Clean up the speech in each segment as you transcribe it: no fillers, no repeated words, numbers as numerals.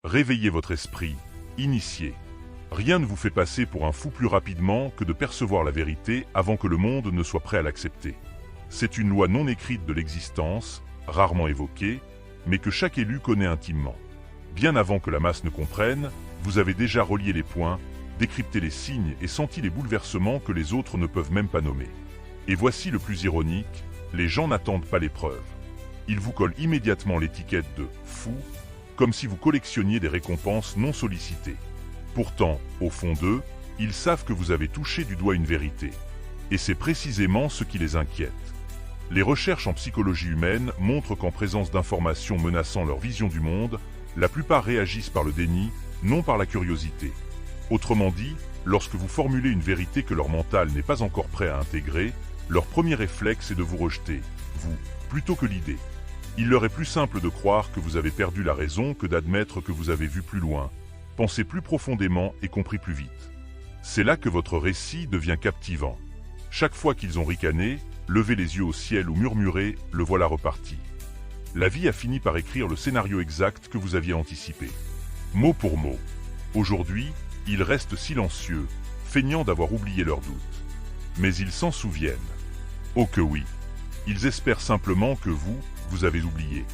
Réveillez votre esprit, initié. Rien ne vous fait passer pour un fou plus rapidement que de percevoir la vérité avant que le monde ne soit prêt à l'accepter. C'est une loi non écrite de l'existence, rarement évoquée, mais que chaque élu connaît intimement. Bien avant que la masse ne comprenne, vous avez déjà relié les points, décrypté les signes et senti les bouleversements que les autres ne peuvent même pas nommer. Et voici le plus ironique, les gens n'attendent pas les preuves. Ils vous collent immédiatement l'étiquette de « fou », comme si vous collectionniez des récompenses non sollicitées. Pourtant, au fond d'eux, ils savent que vous avez touché du doigt une vérité. Et c'est précisément ce qui les inquiète. Les recherches en psychologie humaine montrent qu'en présence d'informations menaçant leur vision du monde, la plupart réagissent par le déni, non par la curiosité. Autrement dit, lorsque vous formulez une vérité que leur mental n'est pas encore prêt à intégrer, leur premier réflexe est de vous rejeter, vous, plutôt que l'idée. Il leur est plus simple de croire que vous avez perdu la raison que d'admettre que vous avez vu plus loin, pensé plus profondément et compris plus vite. C'est là que votre récit devient captivant. Chaque fois qu'ils ont ricané, levé les yeux au ciel ou murmuré « le voilà reparti ». La vie a fini par écrire le scénario exact que vous aviez anticipé. Mot pour mot. Aujourd'hui, ils restent silencieux, feignant d'avoir oublié leurs doutes. Mais ils s'en souviennent. Oh que oui. Ils espèrent simplement que vous avez oublié.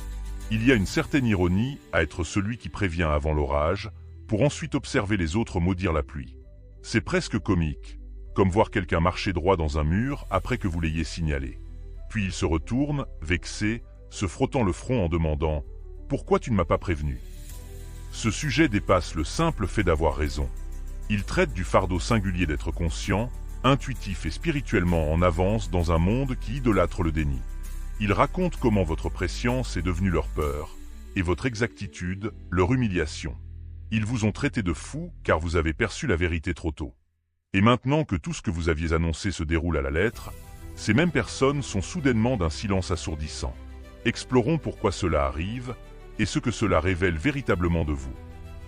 Il y a une certaine ironie à être celui qui prévient avant l'orage, pour ensuite observer les autres maudire la pluie. C'est presque comique, comme voir quelqu'un marcher droit dans un mur après que vous l'ayez signalé. Puis il se retourne, vexé, se frottant le front en demandant « Pourquoi tu ne m'as pas prévenu ?» Ce sujet dépasse le simple fait d'avoir raison. Il traite du fardeau singulier d'être conscient, intuitif et spirituellement en avance dans un monde qui idolâtre le déni. Il raconte comment votre prescience est devenue leur peur, et votre exactitude, leur humiliation. Ils vous ont traité de fous car vous avez perçu la vérité trop tôt. Et maintenant que tout ce que vous aviez annoncé se déroule à la lettre, ces mêmes personnes sont soudainement d'un silence assourdissant. Explorons pourquoi cela arrive, et ce que cela révèle véritablement de vous.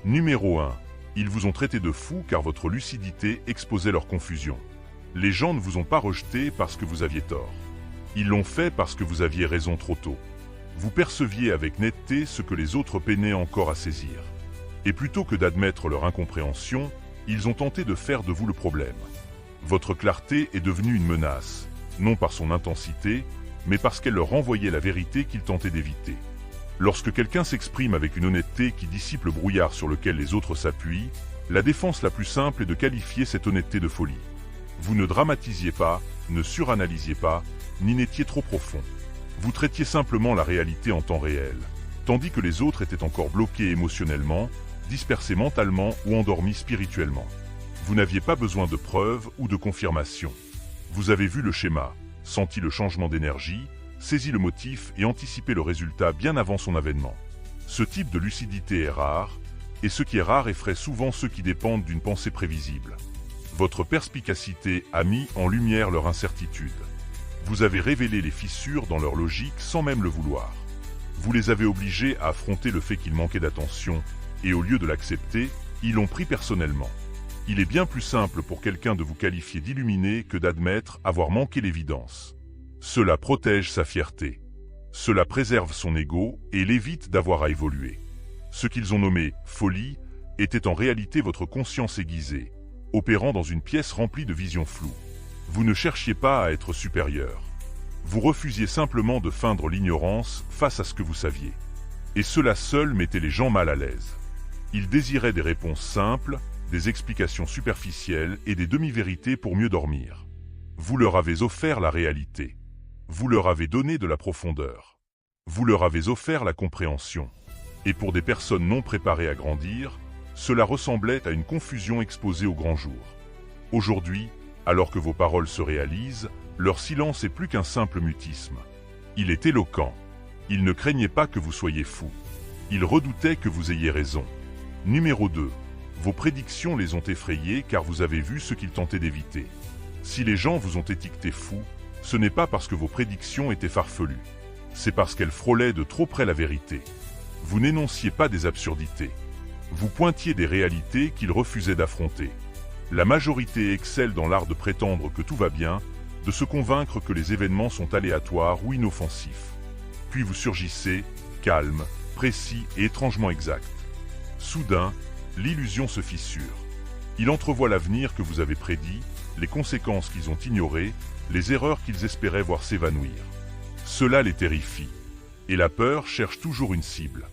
Numéro 1. Ils vous ont traité de fous car votre lucidité exposait leur confusion. Les gens ne vous ont pas rejeté parce que vous aviez tort. Ils l'ont fait parce que vous aviez raison trop tôt. Vous perceviez avec netteté ce que les autres peinaient encore à saisir. Et plutôt que d'admettre leur incompréhension, ils ont tenté de faire de vous le problème. Votre clarté est devenue une menace, non par son intensité, mais parce qu'elle leur renvoyait la vérité qu'ils tentaient d'éviter. Lorsque quelqu'un s'exprime avec une honnêteté qui dissipe le brouillard sur lequel les autres s'appuient, la défense la plus simple est de qualifier cette honnêteté de folie. Vous ne dramatisiez pas, ne suranalysiez pas, ni n'étiez trop profond. Vous traitiez simplement la réalité en temps réel, tandis que les autres étaient encore bloqués émotionnellement, dispersés mentalement ou endormis spirituellement. Vous n'aviez pas besoin de preuves ou de confirmation. Vous avez vu le schéma, senti le changement d'énergie, saisi le motif et anticipé le résultat bien avant son avènement. Ce type de lucidité est rare, et ce qui est rare effraie souvent ceux qui dépendent d'une pensée prévisible. Votre perspicacité a mis en lumière leur incertitude. Vous avez révélé les fissures dans leur logique sans même le vouloir. Vous les avez obligés à affronter le fait qu'ils manquaient d'attention, et au lieu de l'accepter, ils l'ont pris personnellement. Il est bien plus simple pour quelqu'un de vous qualifier d'illuminé que d'admettre avoir manqué l'évidence. Cela protège sa fierté. Cela préserve son ego et l'évite d'avoir à évoluer. Ce qu'ils ont nommé « folie » était en réalité votre conscience aiguisée, opérant dans une pièce remplie de visions floues. Vous ne cherchiez pas à être supérieur. Vous refusiez simplement de feindre l'ignorance face à ce que vous saviez. Et cela seul mettait les gens mal à l'aise. Ils désiraient des réponses simples, des explications superficielles et des demi-vérités pour mieux dormir. Vous leur avez offert la réalité. Vous leur avez donné de la profondeur. Vous leur avez offert la compréhension. Et pour des personnes non préparées à grandir, cela ressemblait à une confusion exposée au grand jour. Aujourd'hui, alors que vos paroles se réalisent, leur silence est plus qu'un simple mutisme. Il est éloquent. Ils ne craignaient pas que vous soyez fou. Ils redoutaient que vous ayez raison. Numéro 2. Vos prédictions les ont effrayés car vous avez vu ce qu'ils tentaient d'éviter. Si les gens vous ont étiqueté fou, ce n'est pas parce que vos prédictions étaient farfelues. C'est parce qu'elles frôlaient de trop près la vérité. Vous n'énonciez pas des absurdités. Vous pointiez des réalités qu'ils refusaient d'affronter. La majorité excelle dans l'art de prétendre que tout va bien, de se convaincre que les événements sont aléatoires ou inoffensifs. Puis vous surgissez, calme, précis et étrangement exact. Soudain, l'illusion se fissure. Il entrevoit l'avenir que vous avez prédit, les conséquences qu'ils ont ignorées, les erreurs qu'ils espéraient voir s'évanouir. Cela les terrifie. Et la peur cherche toujours une cible.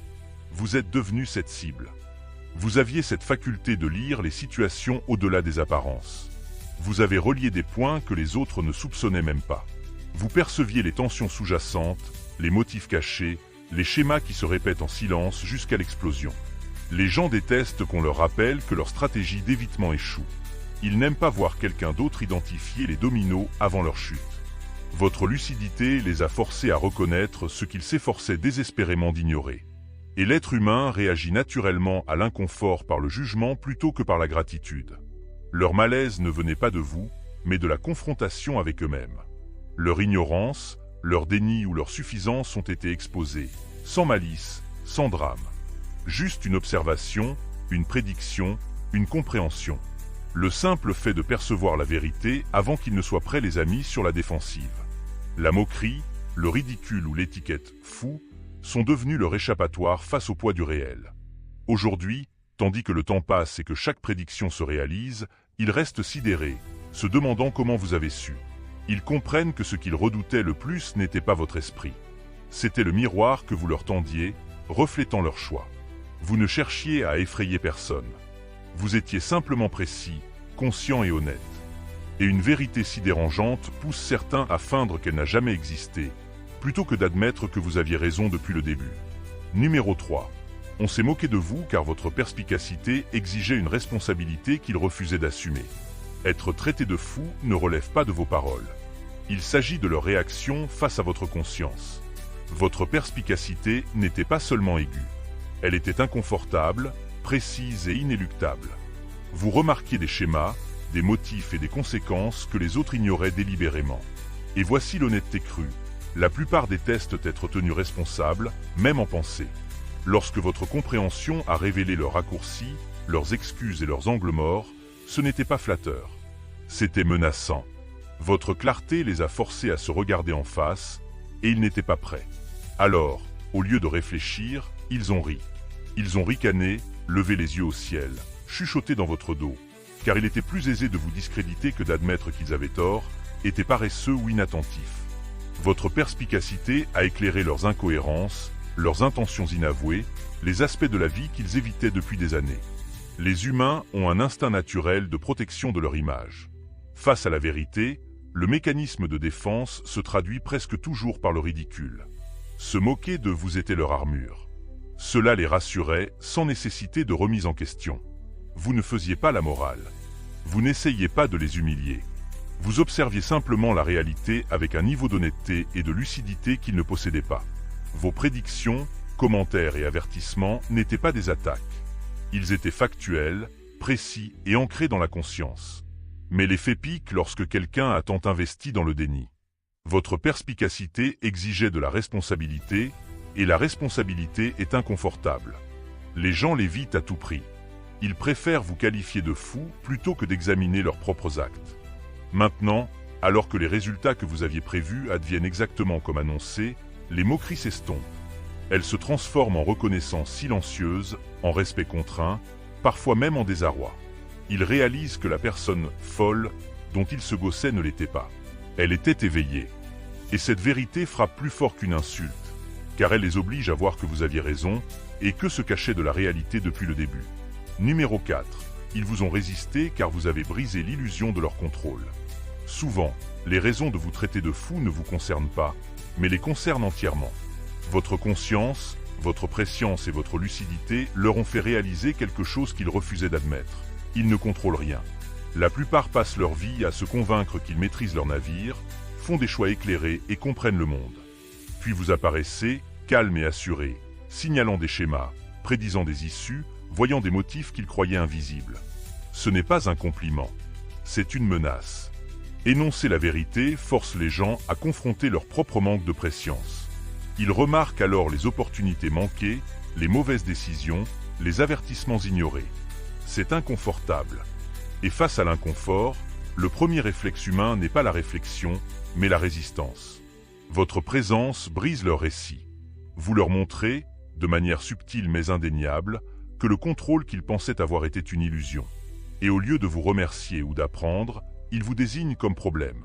Vous êtes devenu cette cible. Vous aviez cette faculté de lire les situations au-delà des apparences. Vous avez relié des points que les autres ne soupçonnaient même pas. Vous perceviez les tensions sous-jacentes, les motifs cachés, les schémas qui se répètent en silence jusqu'à l'explosion. Les gens détestent qu'on leur rappelle que leur stratégie d'évitement échoue. Ils n'aiment pas voir quelqu'un d'autre identifier les dominos avant leur chute. Votre lucidité les a forcés à reconnaître ce qu'ils s'efforçaient désespérément d'ignorer. Et l'être humain réagit naturellement à l'inconfort par le jugement plutôt que par la gratitude. Leur malaise ne venait pas de vous, mais de la confrontation avec eux-mêmes. Leur ignorance, leur déni ou leur suffisance ont été exposés, sans malice, sans drame. Juste une observation, une prédiction, une compréhension. Le simple fait de percevoir la vérité avant qu'ils ne soient prêts les a mis sur la défensive. La moquerie, le ridicule ou l'étiquette « fou » sont devenus leur échappatoire face au poids du réel. Aujourd'hui, tandis que le temps passe et que chaque prédiction se réalise, ils restent sidérés, se demandant comment vous avez su. Ils comprennent que ce qu'ils redoutaient le plus n'était pas votre esprit. C'était le miroir que vous leur tendiez, reflétant leur choix. Vous ne cherchiez à effrayer personne. Vous étiez simplement précis, conscient et honnête. Et une vérité si dérangeante pousse certains à feindre qu'elle n'a jamais existé, plutôt que d'admettre que vous aviez raison depuis le début. Numéro 3. On s'est moqué de vous car votre perspicacité exigeait une responsabilité qu'ils refusaient d'assumer. Être traité de fou ne relève pas de vos paroles. Il s'agit de leur réaction face à votre conscience. Votre perspicacité n'était pas seulement aiguë. Elle était inconfortable, précise et inéluctable. Vous remarquiez des schémas, des motifs et des conséquences que les autres ignoraient délibérément. Et voici l'honnêteté crue. La plupart détestent être tenus responsables, même en pensée. Lorsque votre compréhension a révélé leurs raccourcis, leurs excuses et leurs angles morts, ce n'était pas flatteur. C'était menaçant. Votre clarté les a forcés à se regarder en face, et ils n'étaient pas prêts. Alors, au lieu de réfléchir, ils ont ri. Ils ont ricané, levé les yeux au ciel, chuchoté dans votre dos, car il était plus aisé de vous discréditer que d'admettre qu'ils avaient tort, étaient paresseux ou inattentifs. Votre perspicacité a éclairé leurs incohérences, leurs intentions inavouées, les aspects de la vie qu'ils évitaient depuis des années. Les humains ont un instinct naturel de protection de leur image. Face à la vérité, le mécanisme de défense se traduit presque toujours par le ridicule. Se moquer de vous était leur armure. Cela les rassurait sans nécessité de remise en question. Vous ne faisiez pas la morale. Vous n'essayiez pas de les humilier. Vous observiez simplement la réalité avec un niveau d'honnêteté et de lucidité qu'ils ne possédaient pas. Vos prédictions, commentaires et avertissements n'étaient pas des attaques. Ils étaient factuels, précis et ancrés dans la conscience. Mais les faits piquent lorsque quelqu'un a tant investi dans le déni. Votre perspicacité exigeait de la responsabilité, et la responsabilité est inconfortable. Les gens l'évitent à tout prix. Ils préfèrent vous qualifier de fou plutôt que d'examiner leurs propres actes. Maintenant, alors que les résultats que vous aviez prévus adviennent exactement comme annoncé, les moqueries s'estompent. Elles se transforment en reconnaissance silencieuse, en respect contraint, parfois même en désarroi. Ils réalisent que la personne folle dont ils se gaussaient ne l'était pas. Elle était éveillée. Et cette vérité frappe plus fort qu'une insulte, car elle les oblige à voir que vous aviez raison et que se cachait de la réalité depuis le début. Numéro 4. Ils vous ont résisté car vous avez brisé l'illusion de leur contrôle. Souvent, les raisons de vous traiter de fou ne vous concernent pas, mais les concernent entièrement. Votre conscience, votre prescience et votre lucidité leur ont fait réaliser quelque chose qu'ils refusaient d'admettre. Ils ne contrôlent rien. La plupart passent leur vie à se convaincre qu'ils maîtrisent leur navire, font des choix éclairés et comprennent le monde. Puis vous apparaissez, calme et assuré, signalant des schémas, prédisant des issues, voyant des motifs qu'ils croyaient invisibles. Ce n'est pas un compliment, c'est une menace. Énoncer la vérité force les gens à confronter leur propre manque de prescience. Ils remarquent alors les opportunités manquées, les mauvaises décisions, les avertissements ignorés. C'est inconfortable. Et face à l'inconfort, le premier réflexe humain n'est pas la réflexion, mais la résistance. Votre présence brise leur récit. Vous leur montrez, de manière subtile mais indéniable, que le contrôle qu'ils pensaient avoir était une illusion. Et au lieu de vous remercier ou d'apprendre, ils vous désignent comme problème.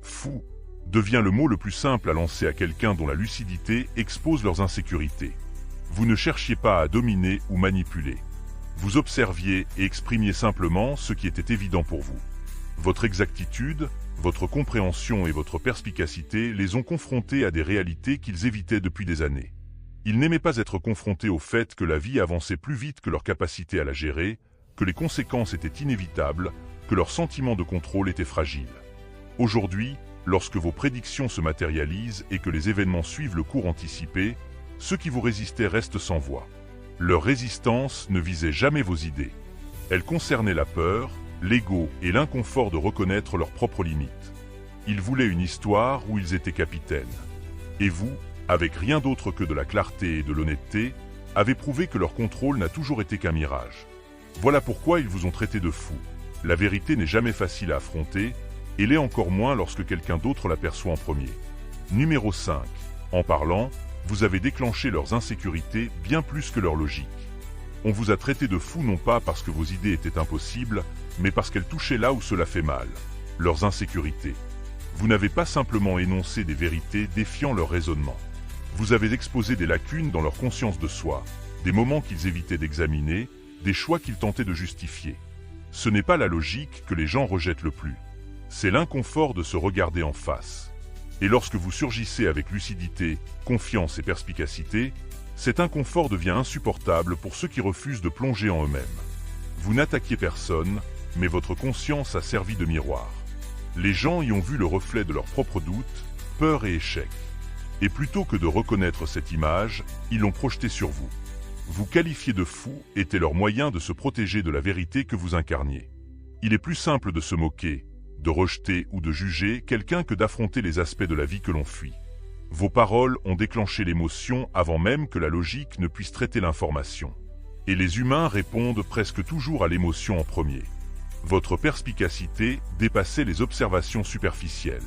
Fou devient le mot le plus simple à lancer à quelqu'un dont la lucidité expose leurs insécurités. Vous ne cherchiez pas à dominer ou manipuler. Vous observiez et exprimiez simplement ce qui était évident pour vous. Votre exactitude, votre compréhension et votre perspicacité les ont confrontés à des réalités qu'ils évitaient depuis des années. Ils n'aimaient pas être confrontés au fait que la vie avançait plus vite que leur capacité à la gérer, que les conséquences étaient inévitables, que leur sentiment de contrôle était fragile. Aujourd'hui, lorsque vos prédictions se matérialisent et que les événements suivent le cours anticipé, ceux qui vous résistaient restent sans voix. Leur résistance ne visait jamais vos idées. Elle concernait la peur, l'ego et l'inconfort de reconnaître leurs propres limites. Ils voulaient une histoire où ils étaient capitaines. Et vous, avec rien d'autre que de la clarté et de l'honnêteté, avez prouvé que leur contrôle n'a toujours été qu'un mirage. Voilà pourquoi ils vous ont traité de fous. La vérité n'est jamais facile à affronter, et l'est encore moins lorsque quelqu'un d'autre l'aperçoit en premier. Numéro 5. En parlant, vous avez déclenché leurs insécurités bien plus que leur logique. On vous a traité de fou non pas parce que vos idées étaient impossibles, mais parce qu'elles touchaient là où cela fait mal, leurs insécurités. Vous n'avez pas simplement énoncé des vérités défiant leur raisonnement. Vous avez exposé des lacunes dans leur conscience de soi, des moments qu'ils évitaient d'examiner, des choix qu'ils tentaient de justifier. Ce n'est pas la logique que les gens rejettent le plus. C'est l'inconfort de se regarder en face. Et lorsque vous surgissez avec lucidité, confiance et perspicacité, cet inconfort devient insupportable pour ceux qui refusent de plonger en eux-mêmes. Vous n'attaquiez personne, mais votre conscience a servi de miroir. Les gens y ont vu le reflet de leurs propres doutes, peurs et échecs. Et plutôt que de reconnaître cette image, ils l'ont projetée sur vous. Vous qualifier de fou était leur moyen de se protéger de la vérité que vous incarniez. Il est plus simple de se moquer, de rejeter ou de juger quelqu'un que d'affronter les aspects de la vie que l'on fuit. Vos paroles ont déclenché l'émotion avant même que la logique ne puisse traiter l'information. Et les humains répondent presque toujours à l'émotion en premier. Votre perspicacité dépassait les observations superficielles.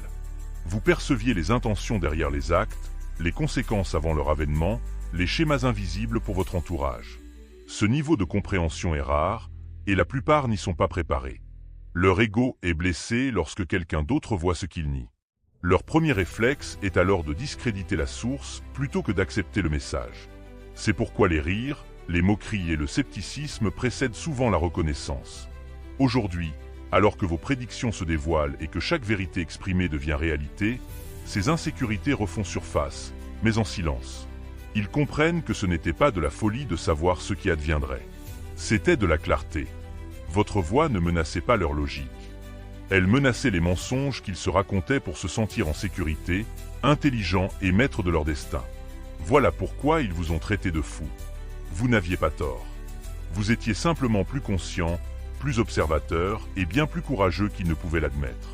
Vous perceviez les intentions derrière les actes, les conséquences avant leur avènement, les schémas invisibles pour votre entourage. Ce niveau de compréhension est rare, et la plupart n'y sont pas préparés. Leur ego est blessé lorsque quelqu'un d'autre voit ce qu'il nie. Leur premier réflexe est alors de discréditer la source plutôt que d'accepter le message. C'est pourquoi les rires, les moqueries et le scepticisme précèdent souvent la reconnaissance. Aujourd'hui, alors que vos prédictions se dévoilent et que chaque vérité exprimée devient réalité, ces insécurités refont surface, mais en silence. Ils comprennent que ce n'était pas de la folie de savoir ce qui adviendrait. C'était de la clarté. Votre voix ne menaçait pas leur logique. Elle menaçait les mensonges qu'ils se racontaient pour se sentir en sécurité, intelligents et maîtres de leur destin. Voilà pourquoi ils vous ont traité de fous. Vous n'aviez pas tort. Vous étiez simplement plus conscient, plus observateur et bien plus courageux qu'ils ne pouvaient l'admettre.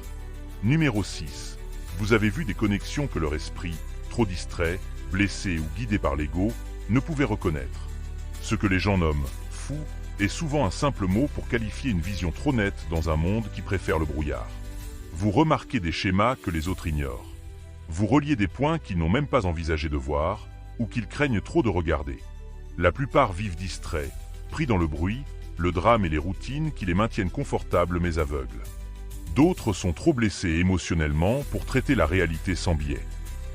Numéro 6. Vous avez vu des connexions que leur esprit, trop distrait, blessé ou guidé par l'ego, ne pouvait reconnaître. Ce que les gens nomment « fou » est souvent un simple mot pour qualifier une vision trop nette dans un monde qui préfère le brouillard. Vous remarquez des schémas que les autres ignorent. Vous reliez des points qu'ils n'ont même pas envisagé de voir ou qu'ils craignent trop de regarder. La plupart vivent distraits, pris dans le bruit, le drame et les routines qui les maintiennent confortables mais aveugles. D'autres sont trop blessés émotionnellement pour traiter la réalité sans biais.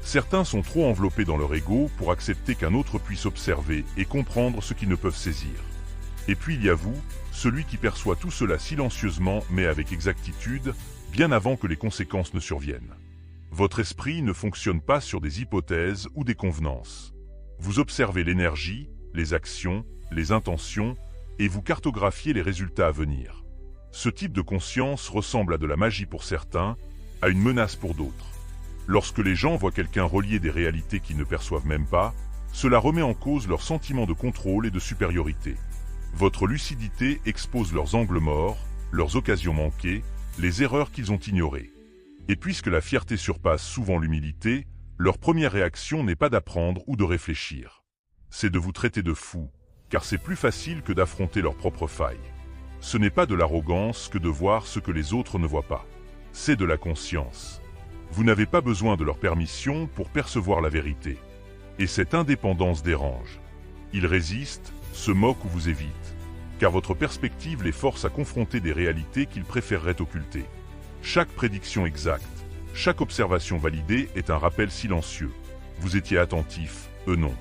Certains sont trop enveloppés dans leur ego pour accepter qu'un autre puisse observer et comprendre ce qu'ils ne peuvent saisir. Et puis il y a vous, celui qui perçoit tout cela silencieusement mais avec exactitude, bien avant que les conséquences ne surviennent. Votre esprit ne fonctionne pas sur des hypothèses ou des convenances. Vous observez l'énergie, les actions, les intentions, et vous cartographiez les résultats à venir. Ce type de conscience ressemble à de la magie pour certains, à une menace pour d'autres. Lorsque les gens voient quelqu'un relier des réalités qu'ils ne perçoivent même pas, cela remet en cause leur sentiment de contrôle et de supériorité. Votre lucidité expose leurs angles morts, leurs occasions manquées, les erreurs qu'ils ont ignorées. Et puisque la fierté surpasse souvent l'humilité, leur première réaction n'est pas d'apprendre ou de réfléchir. C'est de vous traiter de fou, car c'est plus facile que d'affronter leurs propres failles. Ce n'est pas de l'arrogance que de voir ce que les autres ne voient pas. C'est de la conscience. Vous n'avez pas besoin de leur permission pour percevoir la vérité. Et cette indépendance dérange. Ils résistent, se moquent ou vous évitent, car votre perspective les force à confronter des réalités qu'ils préféreraient occulter. Chaque prédiction exacte, chaque observation validée est un rappel silencieux. Vous étiez attentif, eux non.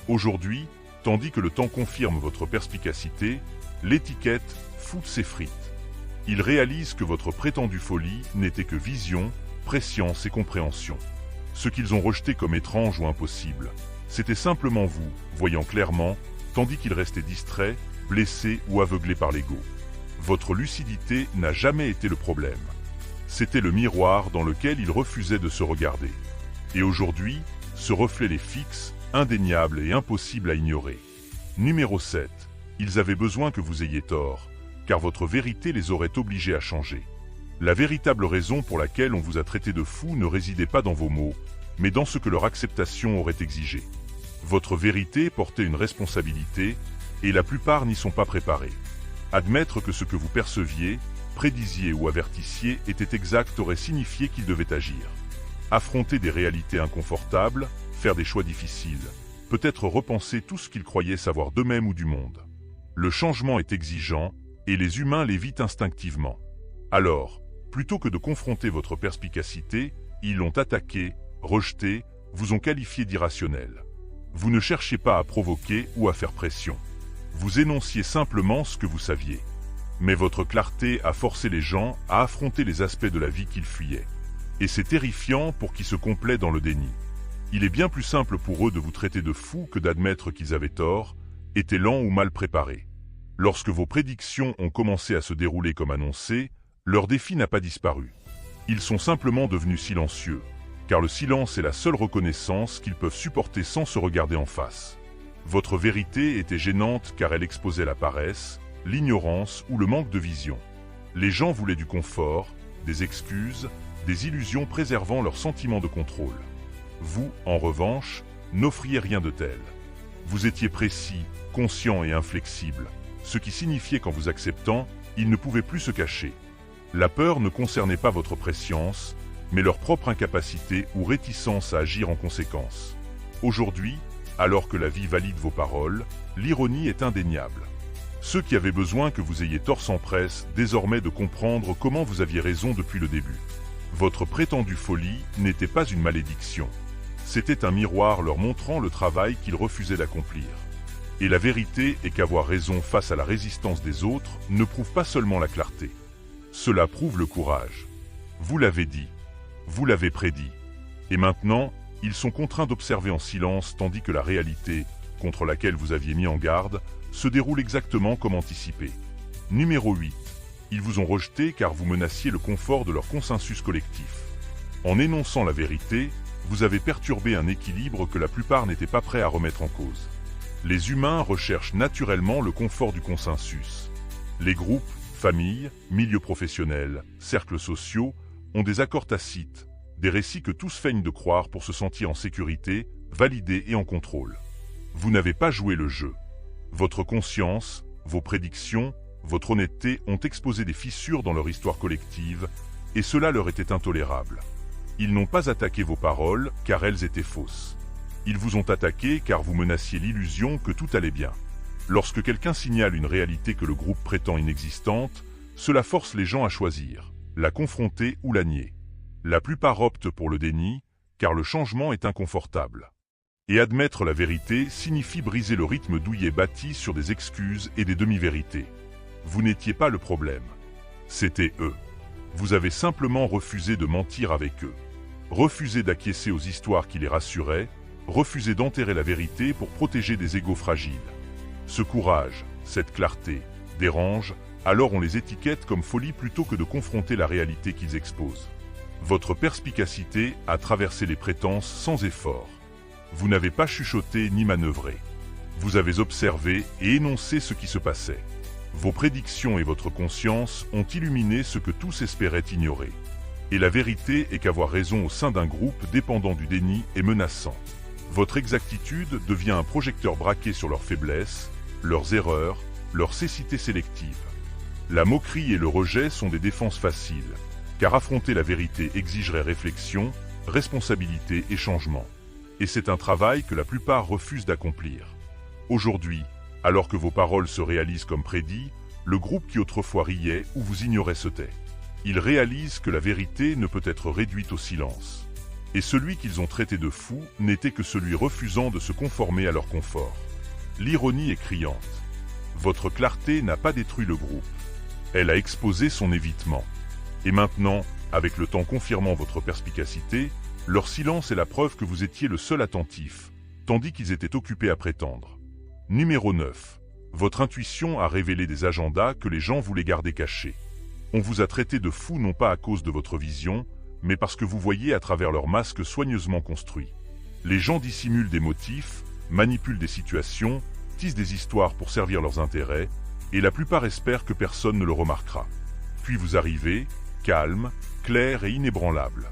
Aujourd'hui, tandis que le temps confirme votre perspicacité, l'étiquette fout ses frites. Ils réalisent que votre prétendue folie n'était que vision, prescience et compréhension. Ce qu'ils ont rejeté comme étrange ou impossible, c'était simplement vous, voyant clairement, tandis qu'ils restaient distraits, blessés ou aveuglés par l'ego. Votre lucidité n'a jamais été le problème. C'était le miroir dans lequel ils refusaient de se regarder. Et aujourd'hui, ce reflet les fixe, indéniable et impossible à ignorer. Numéro 7. Ils avaient besoin que vous ayez tort, car votre vérité les aurait obligés à changer. La véritable raison pour laquelle on vous a traité de fou ne résidait pas dans vos mots, mais dans ce que leur acceptation aurait exigé. Votre vérité portait une responsabilité, et la plupart n'y sont pas préparés. Admettre que ce que vous perceviez, prédisiez ou avertissiez était exact aurait signifié qu'ils devaient agir. Affronter des réalités inconfortables, faire des choix difficiles, peut-être repenser tout ce qu'ils croyaient savoir d'eux-mêmes ou du monde. Le changement est exigeant, et les humains l'évitent instinctivement. Alors, plutôt que de confronter votre perspicacité, ils l'ont attaqué, rejeté, vous ont qualifié d'irrationnel. Vous ne cherchiez pas à provoquer ou à faire pression. Vous énonciez simplement ce que vous saviez. Mais votre clarté a forcé les gens à affronter les aspects de la vie qu'ils fuyaient. Et c'est terrifiant pour qui se complaît dans le déni. Il est bien plus simple pour eux de vous traiter de fou que d'admettre qu'ils avaient tort, étaient lents ou mal préparés. Lorsque vos prédictions ont commencé à se dérouler comme annoncé, leur défi n'a pas disparu. Ils sont simplement devenus silencieux, car le silence est la seule reconnaissance qu'ils peuvent supporter sans se regarder en face. Votre vérité était gênante car elle exposait la paresse, l'ignorance ou le manque de vision. Les gens voulaient du confort, des excuses, des illusions préservant leur sentiment de contrôle. Vous, en revanche, n'offriez rien de tel. Vous étiez précis, conscient et inflexible, ce qui signifiait qu'en vous acceptant, ils ne pouvaient plus se cacher. La peur ne concernait pas votre prescience, mais leur propre incapacité ou réticence à agir en conséquence. Aujourd'hui, alors que la vie valide vos paroles, l'ironie est indéniable. Ceux qui avaient besoin que vous ayez tort s'empressent désormais de comprendre comment vous aviez raison depuis le début. Votre prétendue folie n'était pas une malédiction. C'était un miroir leur montrant le travail qu'ils refusaient d'accomplir. Et la vérité est qu'avoir raison face à la résistance des autres ne prouve pas seulement la clarté. Cela prouve le courage. Vous l'avez dit. Vous l'avez prédit. Et maintenant, ils sont contraints d'observer en silence tandis que la réalité, contre laquelle vous aviez mis en garde, se déroule exactement comme anticipé. Numéro 8. Ils vous ont rejeté car vous menaciez le confort de leur consensus collectif. En énonçant la vérité, vous avez perturbé un équilibre que la plupart n'étaient pas prêts à remettre en cause. Les humains recherchent naturellement le confort du consensus. Les groupes, familles, milieux professionnels, cercles sociaux ont des accords tacites, des récits que tous feignent de croire pour se sentir en sécurité, validés et en contrôle. Vous n'avez pas joué le jeu. Votre conscience, vos prédictions, votre honnêteté ont exposé des fissures dans leur histoire collective, et cela leur était intolérable. Ils n'ont pas attaqué vos paroles, car elles étaient fausses. Ils vous ont attaqué car vous menaciez l'illusion que tout allait bien. Lorsque quelqu'un signale une réalité que le groupe prétend inexistante, cela force les gens à choisir, la confronter ou la nier. La plupart optent pour le déni, car le changement est inconfortable. Et admettre la vérité signifie briser le rythme douillet bâti sur des excuses et des demi-vérités. Vous n'étiez pas le problème. C'était eux. Vous avez simplement refusé de mentir avec eux. Refusé d'acquiescer aux histoires qui les rassuraient, refusé d'enterrer la vérité pour protéger des égos fragiles. Ce courage, cette clarté, dérangent, alors on les étiquette comme folie plutôt que de confronter la réalité qu'ils exposent. Votre perspicacité a traversé les prétences sans effort. Vous n'avez pas chuchoté ni manœuvré. Vous avez observé et énoncé ce qui se passait. Vos prédictions et votre conscience ont illuminé ce que tous espéraient ignorer. Et la vérité est qu'avoir raison au sein d'un groupe dépendant du déni est menaçant. Votre exactitude devient un projecteur braqué sur leurs faiblesses, leurs erreurs, leur cécité sélective. La moquerie et le rejet sont des défenses faciles, car affronter la vérité exigerait réflexion, responsabilité et changement. Et c'est un travail que la plupart refusent d'accomplir. Aujourd'hui, Alors que vos paroles se réalisent comme prédit, le groupe qui autrefois riait ou vous ignorait se tait. Ils réalisent que la vérité ne peut être réduite au silence. Et celui qu'ils ont traité de fou n'était que celui refusant de se conformer à leur confort. L'ironie est criante. Votre clarté n'a pas détruit le groupe. Elle a exposé son évitement. Et maintenant, avec le temps confirmant votre perspicacité, leur silence est la preuve que vous étiez le seul attentif, tandis qu'ils étaient occupés à prétendre. Numéro 9. Votre intuition a révélé des agendas que les gens voulaient garder cachés. On vous a traité de fou non pas à cause de votre vision, mais parce que vous voyez à travers leurs masques soigneusement construits. Les gens dissimulent des motifs, manipulent des situations, tissent des histoires pour servir leurs intérêts, et la plupart espèrent que personne ne le remarquera. Puis vous arrivez, calme, clair et inébranlable.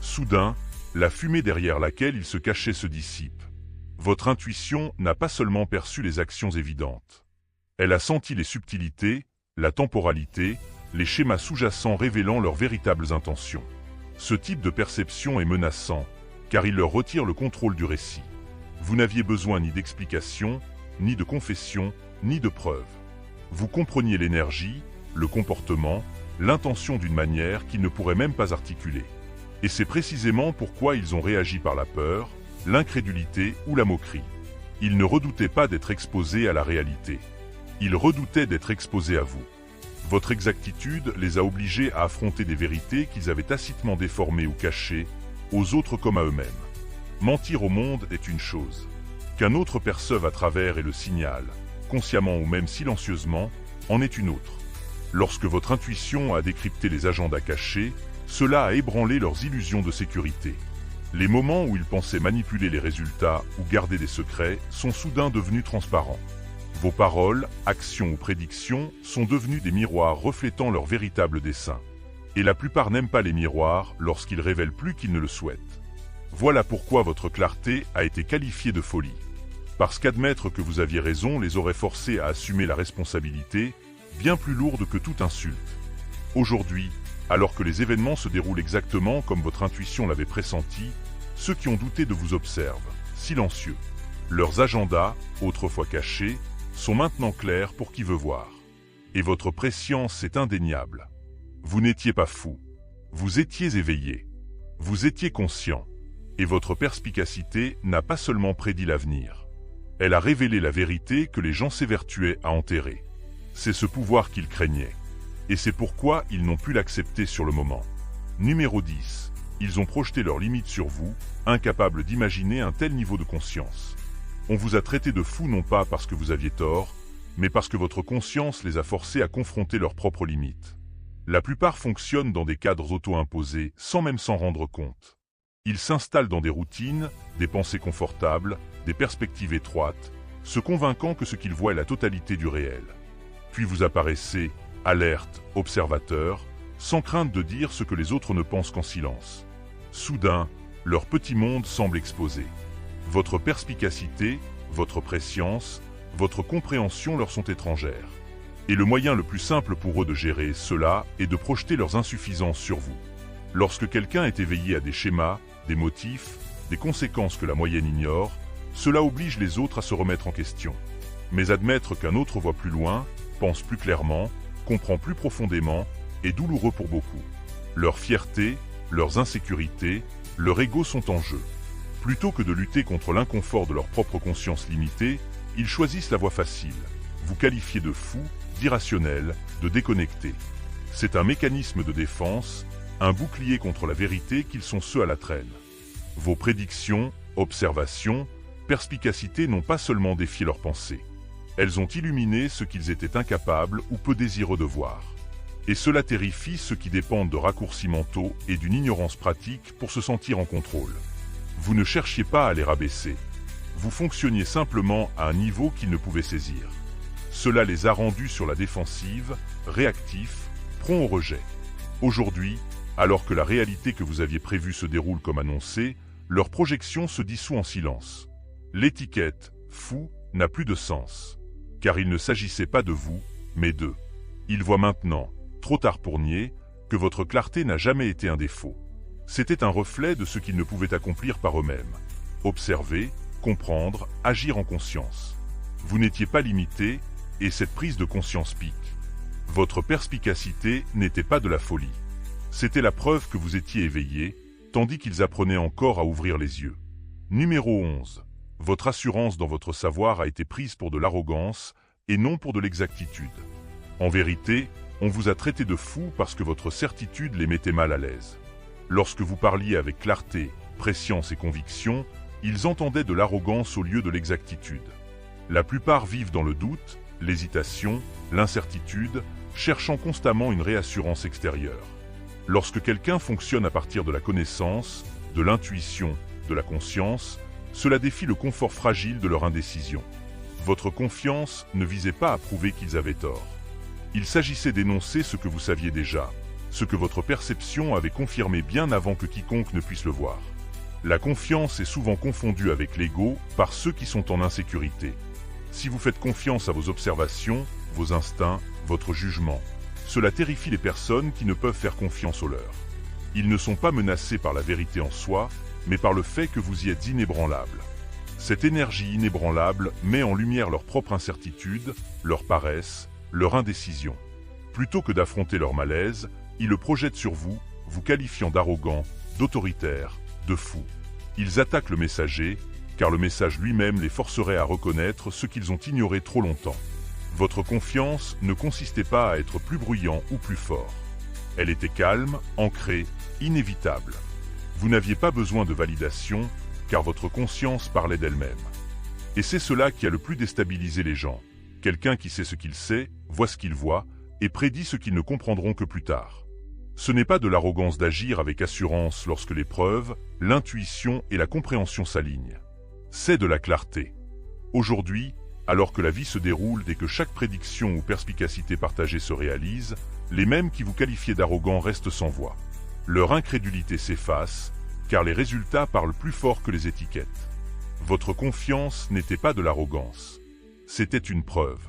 Soudain, la fumée derrière laquelle ils se cachaient se dissipe. Votre intuition n'a pas seulement perçu les actions évidentes. Elle a senti les subtilités, la temporalité, les schémas sous-jacents révélant leurs véritables intentions. Ce type de perception est menaçant, car il leur retire le contrôle du récit. Vous n'aviez besoin ni d'explication, ni de confession, ni de preuves. Vous compreniez l'énergie, le comportement, l'intention d'une manière qu'ils ne pourraient même pas articuler. Et c'est précisément pourquoi ils ont réagi par la peur, l'incrédulité ou la moquerie. Ils ne redoutaient pas d'être exposés à la réalité. Ils redoutaient d'être exposés à vous. Votre exactitude les a obligés à affronter des vérités qu'ils avaient tacitement déformées ou cachées, aux autres comme à eux-mêmes. Mentir au monde est une chose. Qu'un autre perçoive à travers et le signale, consciemment ou même silencieusement, en est une autre. Lorsque votre intuition a décrypté les agendas cachés, cela a ébranlé leurs illusions de sécurité. Les moments où ils pensaient manipuler les résultats ou garder des secrets sont soudain devenus transparents. Vos paroles, actions ou prédictions sont devenues des miroirs reflétant leur véritable dessein. Et la plupart n'aiment pas les miroirs lorsqu'ils révèlent plus qu'ils ne le souhaitent. Voilà pourquoi votre clarté a été qualifiée de folie. Parce qu'admettre que vous aviez raison les aurait forcés à assumer la responsabilité, bien plus lourde que toute insulte. Aujourd'hui, alors que les événements se déroulent exactement comme votre intuition l'avait pressenti, ceux qui ont douté de vous observent, silencieux. Leurs agendas, autrefois cachés, sont maintenant clairs pour qui veut voir. Et votre prescience est indéniable. Vous n'étiez pas fou. Vous étiez éveillé. Vous étiez conscient. Et votre perspicacité n'a pas seulement prédit l'avenir. Elle a révélé la vérité que les gens s'évertuaient à enterrer. C'est ce pouvoir qu'ils craignaient. Et c'est pourquoi ils n'ont pu l'accepter sur le moment. Numéro 10. Ils ont projeté leurs limites sur vous, incapables d'imaginer un tel niveau de conscience. On vous a traité de fou non pas parce que vous aviez tort, mais parce que votre conscience les a forcés à confronter leurs propres limites. La plupart fonctionnent dans des cadres auto-imposés, sans même s'en rendre compte. Ils s'installent dans des routines, des pensées confortables, des perspectives étroites, se convainquant que ce qu'ils voient est la totalité du réel. Puis vous apparaissez, alerte, observateur, sans crainte de dire ce que les autres ne pensent qu'en silence. Soudain, leur petit monde semble exposé. Votre perspicacité, votre prescience, votre compréhension leur sont étrangères. Et le moyen le plus simple pour eux de gérer cela est de projeter leurs insuffisances sur vous. Lorsque quelqu'un est éveillé à des schémas, des motifs, des conséquences que la moyenne ignore, cela oblige les autres à se remettre en question. Mais admettre qu'un autre voit plus loin, pense plus clairement, comprend plus profondément, est douloureux pour beaucoup. Leur fierté, leurs insécurités, leur ego sont en jeu. Plutôt que de lutter contre l'inconfort de leur propre conscience limitée, ils choisissent la voie facile. Vous qualifiez de fou, d'irrationnel, de déconnecté. C'est un mécanisme de défense, un bouclier contre la vérité qu'ils sont ceux à la traîne. Vos prédictions, observations, perspicacité n'ont pas seulement défié leurs pensées. Elles ont illuminé ce qu'ils étaient incapables ou peu désireux de voir. Et cela terrifie ceux qui dépendent de raccourcis mentaux et d'une ignorance pratique pour se sentir en contrôle. Vous ne cherchiez pas à les rabaisser. Vous fonctionniez simplement à un niveau qu'ils ne pouvaient saisir. Cela les a rendus sur la défensive, réactifs, prompts au rejet. Aujourd'hui, alors que la réalité que vous aviez prévue se déroule comme annoncé, leur projection se dissout en silence. L'étiquette « fou » n'a plus de sens. Car il ne s'agissait pas de vous, mais d'eux. Ils voient maintenant, trop tard pour nier, que votre clarté n'a jamais été un défaut. C'était un reflet de ce qu'ils ne pouvaient accomplir par eux-mêmes. Observer, comprendre, agir en conscience. Vous n'étiez pas limité, et cette prise de conscience pique. Votre perspicacité n'était pas de la folie. C'était la preuve que vous étiez éveillé, tandis qu'ils apprenaient encore à ouvrir les yeux. Numéro 11. Votre assurance dans votre savoir a été prise pour de l'arrogance, et non pour de l'exactitude. En vérité, on vous a traité de fou parce que votre certitude les mettait mal à l'aise. Lorsque vous parliez avec clarté, prescience et conviction, ils entendaient de l'arrogance au lieu de l'exactitude. La plupart vivent dans le doute, l'hésitation, l'incertitude, cherchant constamment une réassurance extérieure. Lorsque quelqu'un fonctionne à partir de la connaissance, de l'intuition, de la conscience, cela défie le confort fragile de leur indécision. Votre confiance ne visait pas à prouver qu'ils avaient tort. Il s'agissait d'énoncer ce que vous saviez déjà, ce que votre perception avait confirmé bien avant que quiconque ne puisse le voir. La confiance est souvent confondue avec l'ego par ceux qui sont en insécurité. Si vous faites confiance à vos observations, vos instincts, votre jugement, cela terrifie les personnes qui ne peuvent faire confiance aux leurs. Ils ne sont pas menacés par la vérité en soi, mais par le fait que vous y êtes inébranlable. Cette énergie inébranlable met en lumière leur propre incertitude, leur paresse, leur indécision. Plutôt que d'affronter leur malaise, ils le projettent sur vous, vous qualifiant d'arrogant, d'autoritaire, de fou. Ils attaquent le messager, car le message lui-même les forcerait à reconnaître ce qu'ils ont ignoré trop longtemps. Votre confiance ne consistait pas à être plus bruyant ou plus fort. Elle était calme, ancrée, inévitable. Vous n'aviez pas besoin de validation, car votre conscience parlait d'elle-même. Et c'est cela qui a le plus déstabilisé les gens. Quelqu'un qui sait ce qu'il sait, voit ce qu'il voit, et prédit ce qu'ils ne comprendront que plus tard. Ce n'est pas de l'arrogance d'agir avec assurance lorsque les preuves, l'intuition et la compréhension s'alignent. C'est de la clarté. Aujourd'hui, alors que la vie se déroule et que chaque prédiction ou perspicacité partagée se réalise, les mêmes qui vous qualifiaient d'arrogants restent sans voix. Leur incrédulité s'efface, car les résultats parlent plus fort que les étiquettes. Votre confiance n'était pas de l'arrogance. C'était une preuve.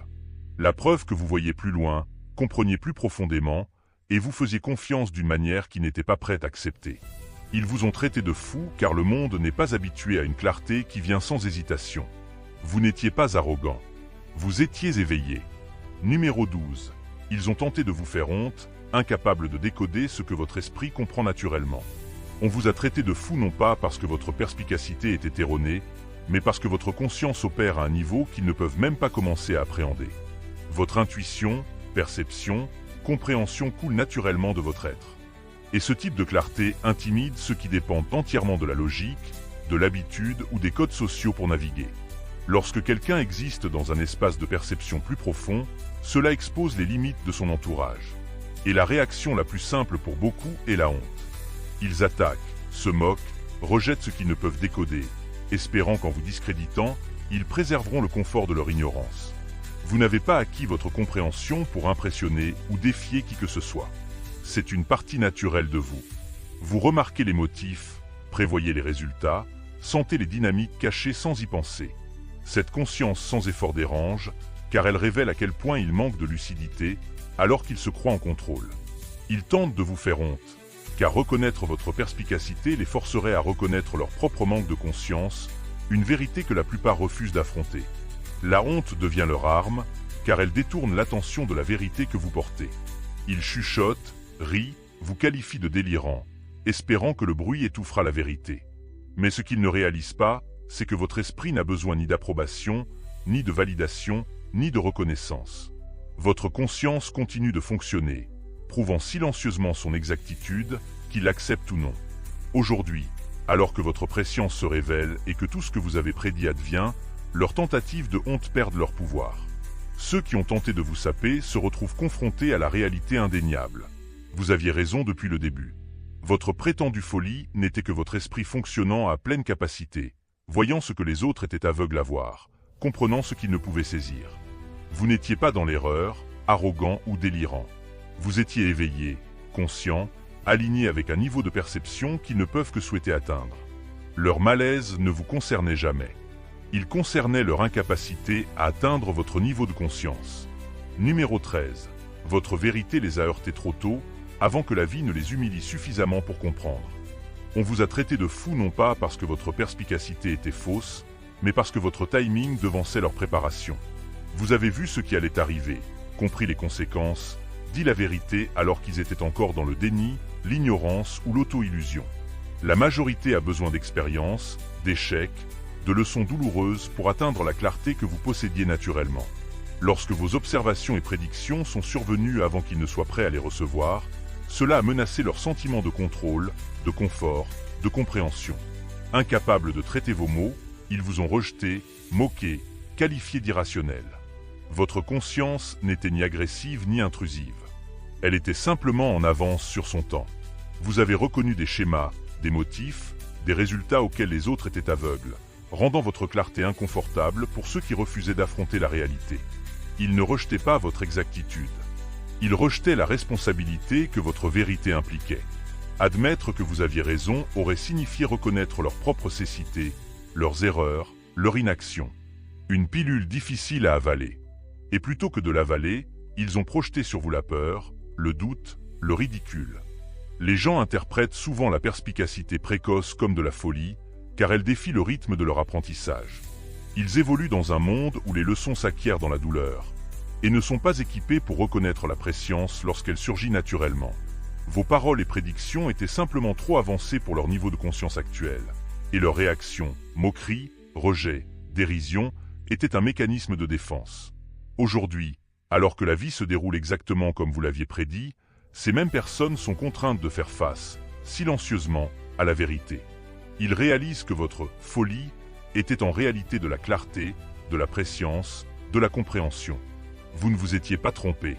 La preuve que vous voyiez plus loin, compreniez plus profondément, et vous faisiez confiance d'une manière qui n'était pas prête à accepter. Ils vous ont traité de fous car le monde n'est pas habitué à une clarté qui vient sans hésitation. Vous n'étiez pas arrogant. Vous étiez éveillé. Numéro 12. Ils ont tenté de vous faire honte, incapables de décoder ce que votre esprit comprend naturellement. On vous a traité de fou non pas parce que votre perspicacité était erronée, mais parce que votre conscience opère à un niveau qu'ils ne peuvent même pas commencer à appréhender. Votre intuition, perception, compréhension coule naturellement de votre être. Et ce type de clarté intimide ceux qui dépendent entièrement de la logique, de l'habitude ou des codes sociaux pour naviguer. Lorsque quelqu'un existe dans un espace de perception plus profond, cela expose les limites de son entourage. Et la réaction la plus simple pour beaucoup est la honte. Ils attaquent, se moquent, rejettent ce qu'ils ne peuvent décoder, espérant qu'en vous discréditant, ils préserveront le confort de leur ignorance. Vous n'avez pas acquis votre compréhension pour impressionner ou défier qui que ce soit. C'est une partie naturelle de vous. Vous remarquez les motifs, prévoyez les résultats, sentez les dynamiques cachées sans y penser. Cette conscience sans effort dérange, car elle révèle à quel point il manque de lucidité, alors qu'il se croit en contrôle. Ils tentent de vous faire honte, car reconnaître votre perspicacité les forcerait à reconnaître leur propre manque de conscience, une vérité que la plupart refusent d'affronter. La honte devient leur arme, car elle détourne l'attention de la vérité que vous portez. Ils chuchotent, rient, vous qualifient de délirant, espérant que le bruit étouffera la vérité. Mais ce qu'ils ne réalisent pas, c'est que votre esprit n'a besoin ni d'approbation, ni de validation, ni de reconnaissance. Votre conscience continue de fonctionner, prouvant silencieusement son exactitude, qu'il l'accepte ou non. Aujourd'hui, alors que votre prescience se révèle et que tout ce que vous avez prédit advient, leurs tentatives de honte perdent leur pouvoir. Ceux qui ont tenté de vous saper se retrouvent confrontés à la réalité indéniable. Vous aviez raison depuis le début. Votre prétendue folie n'était que votre esprit fonctionnant à pleine capacité, voyant ce que les autres étaient aveugles à voir, comprenant ce qu'ils ne pouvaient saisir. Vous n'étiez pas dans l'erreur, arrogant ou délirant. Vous étiez éveillé, conscient, aligné avec un niveau de perception qu'ils ne peuvent que souhaiter atteindre. Leur malaise ne vous concernait jamais. Il concernait leur incapacité à atteindre votre niveau de conscience. Numéro 13. Votre vérité les a heurtés trop tôt, avant que la vie ne les humilie suffisamment pour comprendre. On vous a traité de fou non pas parce que votre perspicacité était fausse, mais parce que votre timing devançait leur préparation. Vous avez vu ce qui allait arriver, compris les conséquences, dit la vérité alors qu'ils étaient encore dans le déni, l'ignorance ou l'auto-illusion. La majorité a besoin d'expérience, d'échecs, de leçons douloureuses pour atteindre la clarté que vous possédiez naturellement. Lorsque vos observations et prédictions sont survenues avant qu'ils ne soient prêts à les recevoir, cela a menacé leur sentiment de contrôle, de confort, de compréhension. Incapables de traiter vos maux, ils vous ont rejeté, moqué, qualifié d'irrationnel. Votre conscience n'était ni agressive ni intrusive. Elle était simplement en avance sur son temps. Vous avez reconnu des schémas, des motifs, des résultats auxquels les autres étaient aveugles, rendant votre clarté inconfortable pour ceux qui refusaient d'affronter la réalité. Ils ne rejetaient pas votre exactitude. Ils rejetaient la responsabilité que votre vérité impliquait. Admettre que vous aviez raison aurait signifié reconnaître leur propre cécité, leurs erreurs, leur inaction. Une pilule difficile à avaler. Et plutôt que de l'avaler, ils ont projeté sur vous la peur, le doute, le ridicule. Les gens interprètent souvent la perspicacité précoce comme de la folie, car elle défie le rythme de leur apprentissage. Ils évoluent dans un monde où les leçons s'acquièrent dans la douleur, et ne sont pas équipés pour reconnaître la prescience lorsqu'elle surgit naturellement. Vos paroles et prédictions étaient simplement trop avancées pour leur niveau de conscience actuel, et leurs réactions, moqueries, rejets, dérision, étaient un mécanisme de défense. Aujourd'hui, alors que la vie se déroule exactement comme vous l'aviez prédit, ces mêmes personnes sont contraintes de faire face, silencieusement, à la vérité. Ils réalisent que votre « folie » était en réalité de la clarté, de la prescience, de la compréhension. Vous ne vous étiez pas trompé.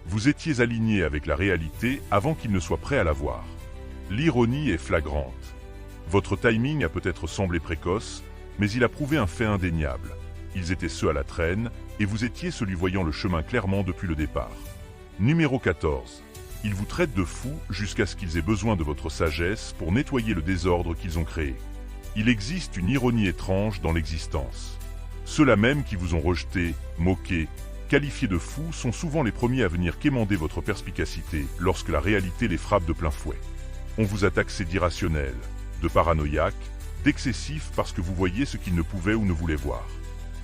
Vous étiez aligné avec la réalité avant qu'ils ne soient prêts à la voir. L'ironie est flagrante. Votre timing a peut-être semblé précoce, mais il a prouvé un fait indéniable. Ils étaient ceux à la traîne, et vous étiez celui voyant le chemin clairement depuis le départ. Numéro 14. Ils vous traitent de fous jusqu'à ce qu'ils aient besoin de votre sagesse pour nettoyer le désordre qu'ils ont créé. Il existe une ironie étrange dans l'existence. Ceux-là même qui vous ont rejeté, moqué, qualifiés de fous sont souvent les premiers à venir quémander votre perspicacité lorsque la réalité les frappe de plein fouet. On vous a taxé d'irrationnel, de paranoïaque, d'excessif parce que vous voyez ce qu'ils ne pouvaient ou ne voulaient voir.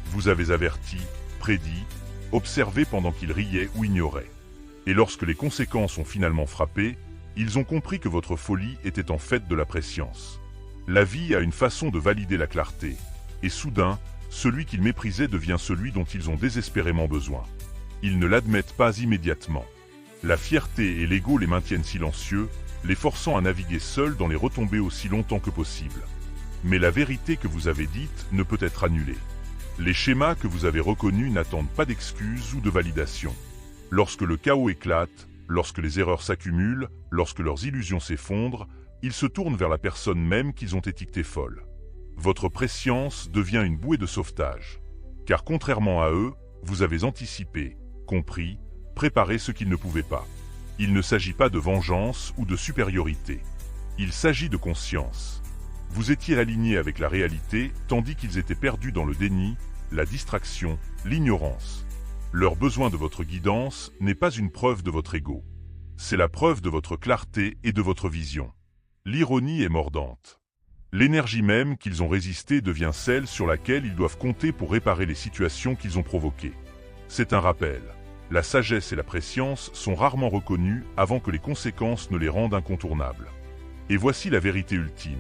Vous avez averti, prédit, observé pendant qu'ils riaient ou ignoraient. Et lorsque les conséquences ont finalement frappé, ils ont compris que votre folie était en fait de la prescience. La vie a une façon de valider la clarté, et soudain, celui qu'ils méprisaient devient celui dont ils ont désespérément besoin. Ils ne l'admettent pas immédiatement. La fierté et l'ego les maintiennent silencieux, les forçant à naviguer seuls dans les retombées aussi longtemps que possible. Mais la vérité que vous avez dite ne peut être annulée. Les schémas que vous avez reconnus n'attendent pas d'excuses ou de validation. Lorsque le chaos éclate, lorsque les erreurs s'accumulent, lorsque leurs illusions s'effondrent, ils se tournent vers la personne même qu'ils ont étiquetée folle. Votre prescience devient une bouée de sauvetage. Car contrairement à eux, vous avez anticipé, compris, préparé ce qu'ils ne pouvaient pas. Il ne s'agit pas de vengeance ou de supériorité. Il s'agit de conscience. Vous étiez aligné avec la réalité, tandis qu'ils étaient perdus dans le déni, la distraction, l'ignorance. Leur besoin de votre guidance n'est pas une preuve de votre ego. C'est la preuve de votre clarté et de votre vision. L'ironie est mordante. L'énergie même qu'ils ont résistée devient celle sur laquelle ils doivent compter pour réparer les situations qu'ils ont provoquées. C'est un rappel. La sagesse et la prescience sont rarement reconnues avant que les conséquences ne les rendent incontournables. Et voici la vérité ultime.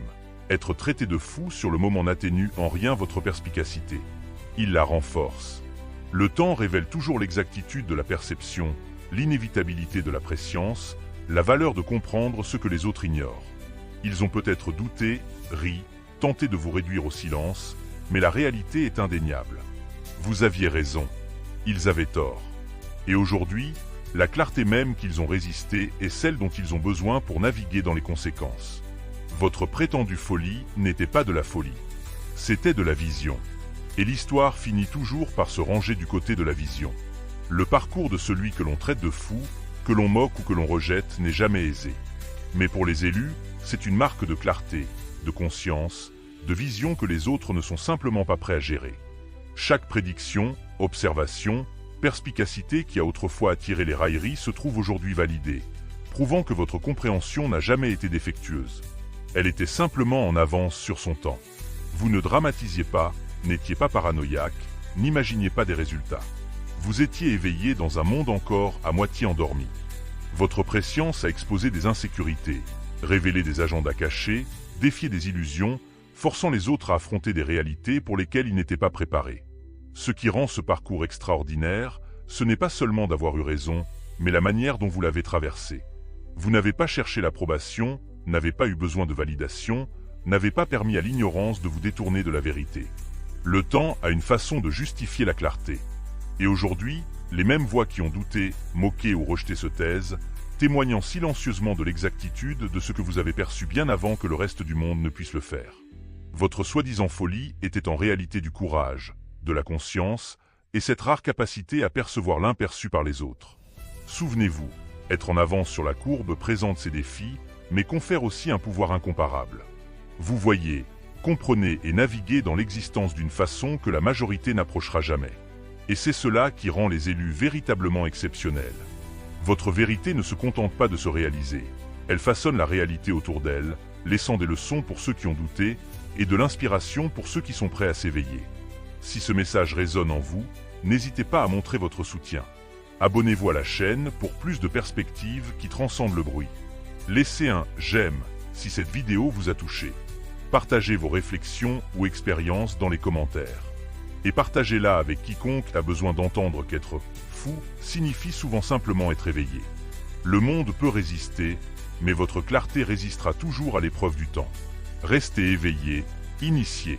Être traité de fou sur le moment n'atténue en rien votre perspicacité. Il la renforce. Le temps révèle toujours l'exactitude de la perception, l'inévitabilité de la prescience, la valeur de comprendre ce que les autres ignorent. Ils ont peut-être douté, ri, tenté de vous réduire au silence, mais la réalité est indéniable. Vous aviez raison. Ils avaient tort. Et aujourd'hui, la clarté même qu'ils ont résistée est celle dont ils ont besoin pour naviguer dans les conséquences. Votre prétendue folie n'était pas de la folie. C'était de la vision. Et l'histoire finit toujours par se ranger du côté de la vision. Le parcours de celui que l'on traite de fou, que l'on moque ou que l'on rejette n'est jamais aisé. Mais pour les élus, c'est une marque de clarté, de conscience, de vision que les autres ne sont simplement pas prêts à gérer. Chaque prédiction, observation, perspicacité qui a autrefois attiré les railleries se trouve aujourd'hui validée, prouvant que votre compréhension n'a jamais été défectueuse. Elle était simplement en avance sur son temps. Vous ne dramatisiez pas, n'étiez pas paranoïaque, n'imaginiez pas des résultats. Vous étiez éveillé dans un monde encore à moitié endormi. Votre préscience a exposé des insécurités, révélé des agendas cachés, défié des illusions, forçant les autres à affronter des réalités pour lesquelles ils n'étaient pas préparés. Ce qui rend ce parcours extraordinaire, ce n'est pas seulement d'avoir eu raison, mais la manière dont vous l'avez traversé. Vous n'avez pas cherché l'approbation, n'avez pas eu besoin de validation, n'avez pas permis à l'ignorance de vous détourner de la vérité. Le temps a une façon de justifier la clarté. Et aujourd'hui, les mêmes voix qui ont douté, moqué ou rejeté se taisent, témoignant silencieusement de l'exactitude de ce que vous avez perçu bien avant que le reste du monde ne puisse le faire. Votre soi-disant folie était en réalité du courage, de la conscience, et cette rare capacité à percevoir l'imperçu par les autres. Souvenez-vous, être en avance sur la courbe présente ses défis, mais confère aussi un pouvoir incomparable. Vous voyez, comprenez et naviguez dans l'existence d'une façon que la majorité n'approchera jamais. Et c'est cela qui rend les élus véritablement exceptionnels. Votre vérité ne se contente pas de se réaliser. Elle façonne la réalité autour d'elle, laissant des leçons pour ceux qui ont douté et de l'inspiration pour ceux qui sont prêts à s'éveiller. Si ce message résonne en vous, n'hésitez pas à montrer votre soutien. Abonnez-vous à la chaîne pour plus de perspectives qui transcendent le bruit. Laissez un « j'aime » si cette vidéo vous a touché. Partagez vos réflexions ou expériences dans les commentaires. Et partagez-la avec quiconque a besoin d'entendre qu'être fou signifie souvent simplement être éveillé. Le monde peut résister, mais votre clarté résistera toujours à l'épreuve du temps. Restez éveillé, initié.